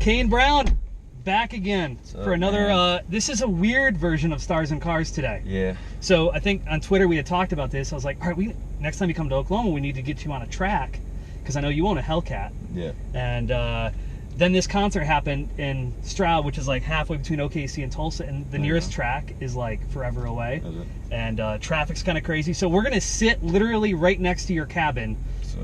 Kane Brown, back again for another, this is a weird version of Stars and Cars today. Yeah. So I think on Twitter we had talked about this. I was like, all right, next time you come to Oklahoma, we need to get you on a track, because I know you own a Hellcat. Yeah. And then this concert happened in Stroud, which is like halfway between OKC and Tulsa, and the nearest track is like forever away. Is it? And traffic's kind of crazy. So we're going to sit literally right next to your cabin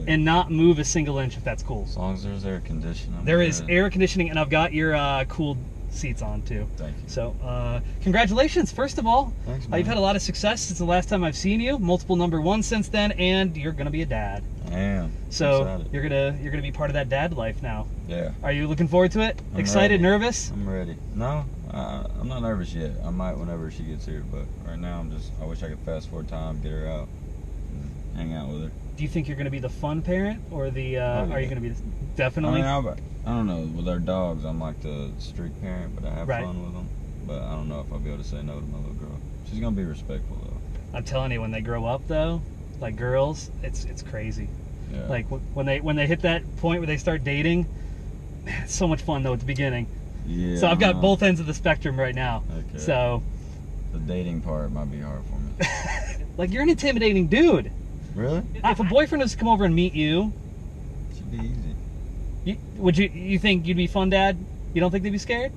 and not move a single inch, if that's cool. As long as there's air conditioning. There is air conditioning, and I've got your cooled seats on too. Thank you. So congratulations, first of all. Thanks, man. You've had a lot of success since the last time I've seen you. Multiple #1 since then, and you're gonna be a dad. I am. So you're gonna be part of that dad life now. Yeah. Are you looking forward to it? I'm Excited? ready. Nervous? I'm ready. No, I'm not nervous yet. I might whenever she gets here, but right now I wish I could fast forward time, get her out, and hang out with her. Do you think you're gonna be the fun parent, or the? Are you gonna be definitely? I mean, I don't know. With our dogs, I'm like the strict parent, but I have fun with them. But I don't know if I'll be able to say no to my little girl. She's gonna be respectful though. I'm telling you, when they grow up though, like girls, it's crazy. Yeah. Like when they hit that point where they start dating, man, it's so much fun though at the beginning. Yeah. So I've got both ends of the spectrum right now. Okay. So the dating part might be hard for me. like, you're an intimidating dude. Really? If a boyfriend was to come over and meet you, Should be easy. you think you'd be fun, Dad? You don't think they'd be scared?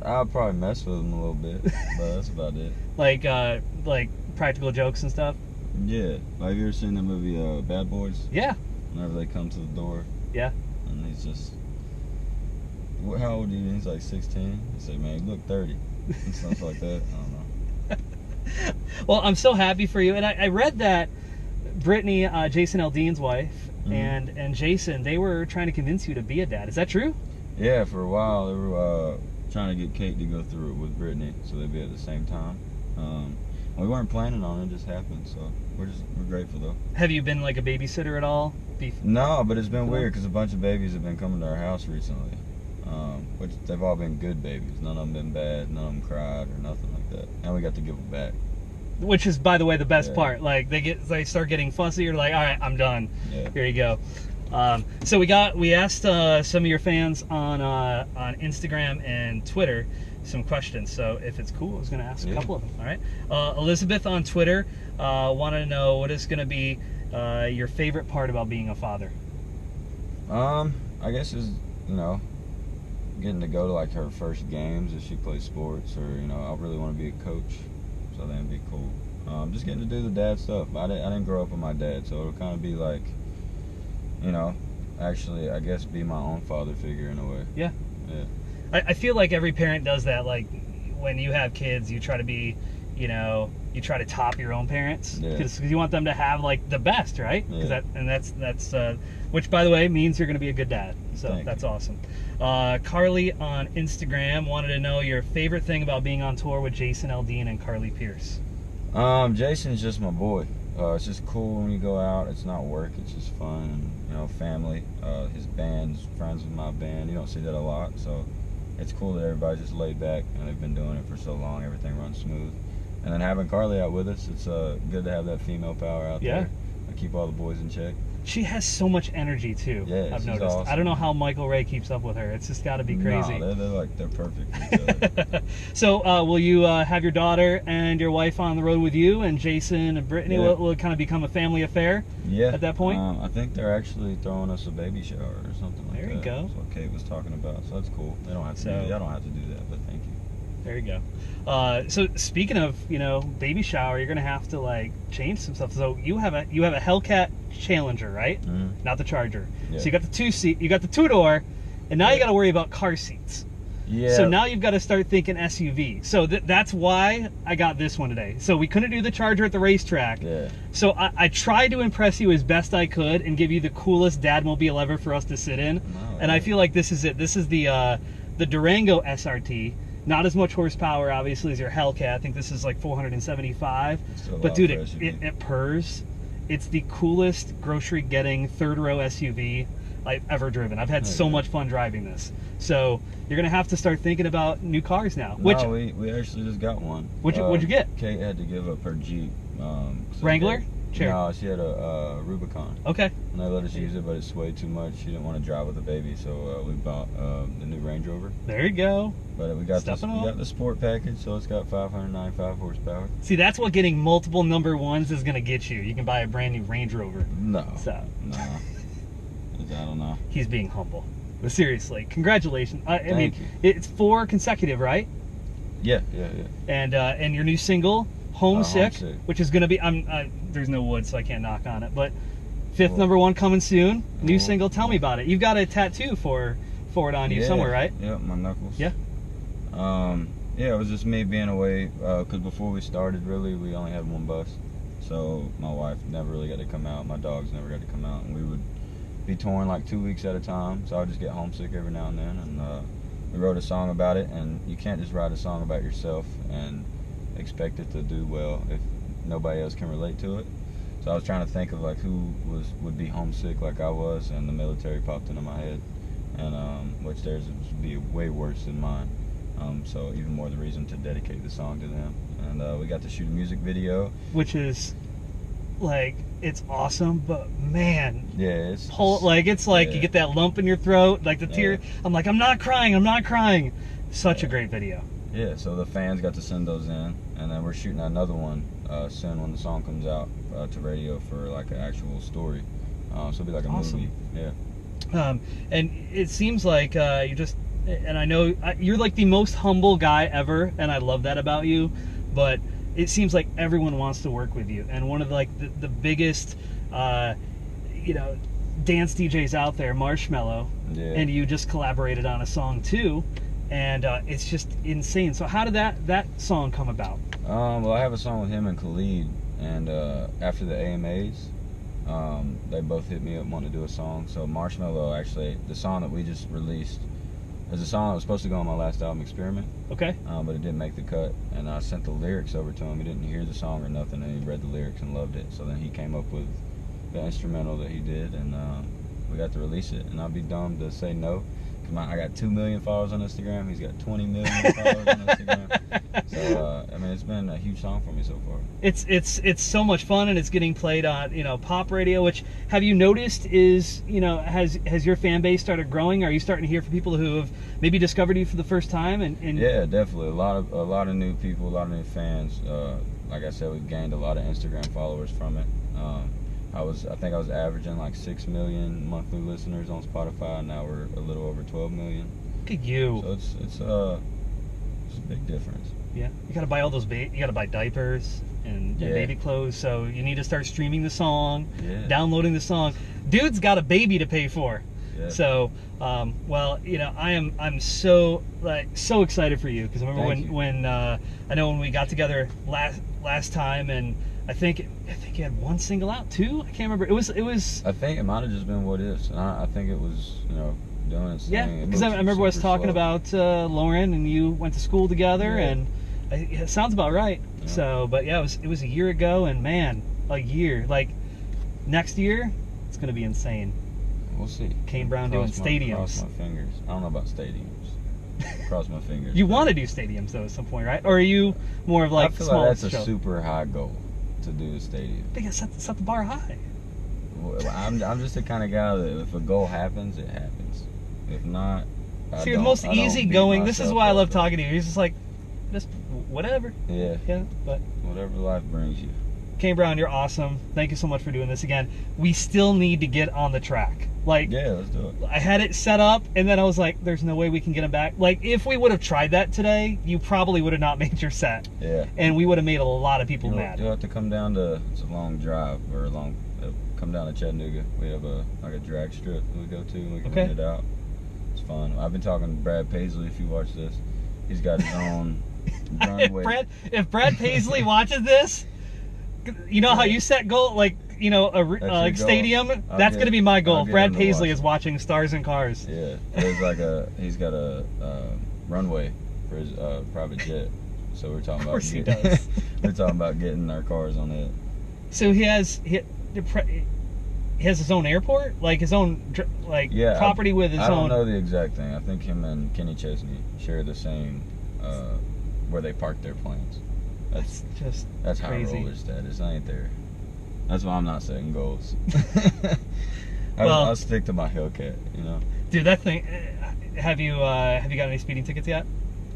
I'll probably mess with them a little bit, but that's about it. Like practical jokes and stuff. Yeah. Have you ever seen the movie Bad Boys? Yeah. Whenever they come to the door. Yeah. And he's just, how old are you? He's like 16. They say, man, you look 30. And stuff like that. I don't know. Well, I'm so happy for you. And I read that Brittany, Jason Aldean's wife, and Jason, they were trying to convince you to be a dad. Is that true? Yeah, for a while they were trying to get Kate to go through it with Brittany, so they'd be at the same time. We weren't planning on it; it just happened. So we're grateful though. Have you been like a babysitter at all? No, but it's been weird because a bunch of babies have been coming to our house recently, which they've all been good babies. None of them been bad. None of them cried or nothing like that. And we got to give them back. Which is, by the way, the best part. Like they start getting fussy. You're like, all right, I'm done. Yeah. Here you go. So we asked some of your fans on Instagram and Twitter some questions. So if it's cool, I was going to ask a couple of them. All right. Elizabeth on Twitter wanted to know what is going to be your favorite part about being a father. I guess is getting to go to like her first games if she plays sports, or I really want to be a coach. So I think it'd be cool. Just getting to do the dad stuff. I didn't grow up with my dad, so it'll kind of be like, actually, I guess, be my own father figure in a way. Yeah. Yeah. I feel like every parent does that. Like when you have kids, you try to be, you try to top your own parents because you want them to have like the best, right? Yeah. That's which, by the way, means you're going to be a good dad. So that's awesome. Carly on Instagram wanted to know your favorite thing about being on tour with Jason Aldean and Carly Pierce. Jason's just my boy. It's just cool when you go out. It's not work. It's just fun and family. His band's friends with my band. You don't see that a lot, so it's cool that everybody's just laid back and they've been doing it for so long. Everything runs smooth. And then having Carly out with us, it's good to have that female power out there. I keep all the boys in check. She has so much energy too. Yeah, I've she's noticed. awesome. I don't know how Michael Ray keeps up with her. It's just got to be crazy. No, they're perfect for each other. So, will you have your daughter and your wife on the road with you, and Jason and Brittany? Yeah. Will it kind of become a family affair? Yeah. At that point. I think they're actually throwing us a baby shower or something like that. There you go. That's what Kate was talking about. So that's cool. They don't have to. I don't have to do that, but thank you. There you go. So speaking of baby shower, you're gonna have to like change some stuff. So you have a Hellcat Challenger, right? Not the Charger. Yeah. So you got the you got the 2-door, and now you got to worry about car seats. Yeah. So now you've got to start thinking SUV. So that's why I got this one today. So we couldn't do the Charger at the racetrack. Yeah. So I tried to impress you as best I could and give you the coolest dadmobile ever for us to sit in. And I feel like this is it. This is the Durango SRT. Not as much horsepower, obviously, as your Hellcat. I think this is like 475. But dude, it purrs. It's the coolest grocery-getting third-row SUV I've ever driven. I've had so much fun driving this. So you're gonna have to start thinking about new cars now. No, we actually just got one. What'd you get? Kate had to give up her Jeep. Wrangler? chair? No, she had a Rubicon. Okay. And they let us use it, but it swayed too much. She didn't want to drive with the baby, so we bought the new Range Rover. There you go. But we got the sport package, so it's got 595 horsepower. See, that's what getting multiple number ones is going to get you. You can buy a brand new Range Rover. No. So. No. I don't know. He's being humble. But seriously, congratulations. I mean, Thank you. It's 4 consecutive, right? Yeah. And your new single, Homesick, Homesick. which is going to be, there's no wood, so I can't knock on it, but 5th number 1 coming soon. New single. Tell me about it. You've got a tattoo for it on you somewhere, right? Yeah, my knuckles. Yeah. Yeah, it was just me being away, because before we started, really, we only had one bus. So my wife never really got to come out. My dogs never got to come out, and we would be touring like 2 weeks at a time. So I would just get homesick every now and then, and we wrote a song about it. And you can't just write a song about yourself and expect it to do well if nobody else can relate to it. So I was trying to think of like who would be homesick like I was, and the military popped into my head, and which theirs would be way worse than mine. So even more the reason to dedicate the song to them. And we got to shoot a music video, which is like, it's awesome, but man, yeah, it's you get that lump in your throat, like the tear. I'm like, I'm not crying. Such a great video. Yeah, so the fans got to send those in, and then we're shooting another one soon when the song comes out to radio for like an actual story. So it'll be like a movie. Yeah. And it seems like you just, and I know you're like the most humble guy ever, and I love that about you, but it seems like everyone wants to work with you. And one of the biggest, dance DJs out there, Marshmello, and you just collaborated on a song too, and it's just insane. So how did that song come about? Well, I have a song with him and Khalid, and after the AMAs, they both hit me up wanting to do a song. So Marshmello, actually, the song that we just released is a song that was supposed to go on my last album, Experiment. Okay. But it didn't make the cut, and I sent the lyrics over to him. He didn't hear the song or nothing, and he read the lyrics and loved it. So then he came up with the instrumental that he did, and we got to release it. And I'd be dumb to say no, because I got 2 million followers on Instagram. He's got 20 million followers on Instagram. So I mean, it's been a huge song for me so far. It's so much fun, and it's getting played on pop radio. Which, have you noticed is has your fan base started growing? Are you starting to hear from people who have maybe discovered you for the first time? And yeah, definitely a lot of new people, a lot of new fans. Like I said, we've gained a lot of Instagram followers from it. I think I was averaging like 6 million monthly listeners on Spotify, and now we're a little over 12 million. Look at you. So it's a big difference. Yeah, you gotta buy all those you gotta buy diapers and baby clothes. So you need to start streaming the song, downloading the song. Dude's got a baby to pay for. Yeah. So, well, I'm so excited for you, because I remember when I know when we got together last time, and I think you had one single out, 2. I can't remember. It was. I think it might have just been What Ifs, and I think it was doing its thing. Yeah, because I remember I was talking about Lauren, and you went to school together, and it sounds about right. Yeah. So, but yeah, it was a year ago, and man, a year, like next year, it's gonna be insane. We'll see. Kane Brown doing stadiums. Cross my fingers. I don't know about stadiums. Cross my fingers. You want to do stadiums though at some point, right? Or are you more of like I feel small? Like that's a super high goal to do a stadium. I think set the bar high. Well, I'm just the kind of guy that if a goal happens, it happens. If not, see, the most easygoing. This is why I love talking to you. He's just like, just whatever. Yeah. Yeah, but whatever life brings you. Kane Brown, you're awesome. Thank you so much for doing this again. We still need to get on the track. Like, yeah, let's do it. I had it set up, and then I was like, there's no way we can get him back. Like, if we would have tried that today, you probably would have not made your set. Yeah. And we would have made a lot of people mad. You'll have to come down to, it's a long drive, or come down to Chattanooga. We have a drag strip we go to, and we can rent it out. It's fun. I've been talking to Brad Paisley, if you watch this. He's got his own runway. If Brad Paisley watches this, you know how you set goal, like, like stadium? That's going to be my goal. Brad Paisley is watching Stars and Cars. Yeah. There's he's got a runway for his private jet. So we're talking about we're talking about getting our cars on it. So he has his own airport, like his own property with his own. I don't know the exact thing. I think him and Kenny Chesney share the same where they park their planes. That's just that's crazy. high roller status. I ain't there. That's why I'm not setting goals. Well, I'll stick to my Hellcat, you know. Dude, that thing. Have you got any speeding tickets yet?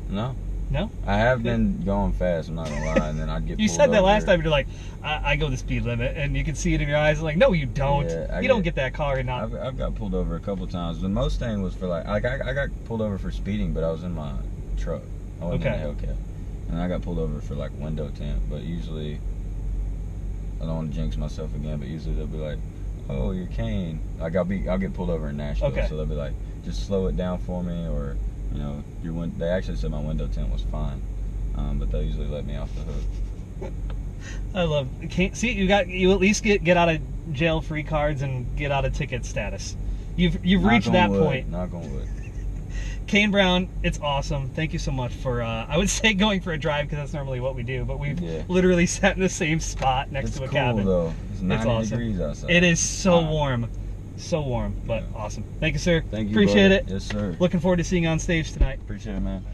No. No? I have been going fast, I'm not gonna lie, and then I'd get You pulled said that over. last time, you're like, I go the speed limit, and you can see it in your eyes. Like, no, you don't. Yeah, you don't get that car and not. I've got pulled over a couple times. The Mustang was for like I got pulled over for speeding, but I was in my truck. I wasn't in the Hellcat. And I got pulled over for like window tint, but usually, I don't want to jinx myself again, but usually they'll be like, oh, you're Kane. Like I'll get pulled over in Nashville, so they'll be like, just slow it down for me, or you know, they actually said my window tint was fine, but they'll usually let me off the hook. I love. See, you at least get out of jail free cards and get out of ticket status. You've reached that point. Knock on wood. Kane Brown, it's awesome. Thank you so much for, I would say going for a drive because that's normally what we do, but we've literally sat in the same spot next to a cabin. It's cool though. It's 90 awesome. degrees outside. It is so warm. So warm, but awesome. Thank you, sir. Thank you, Appreciate brother. it. Yes, sir. Looking forward to seeing you on stage tonight. Appreciate it, man.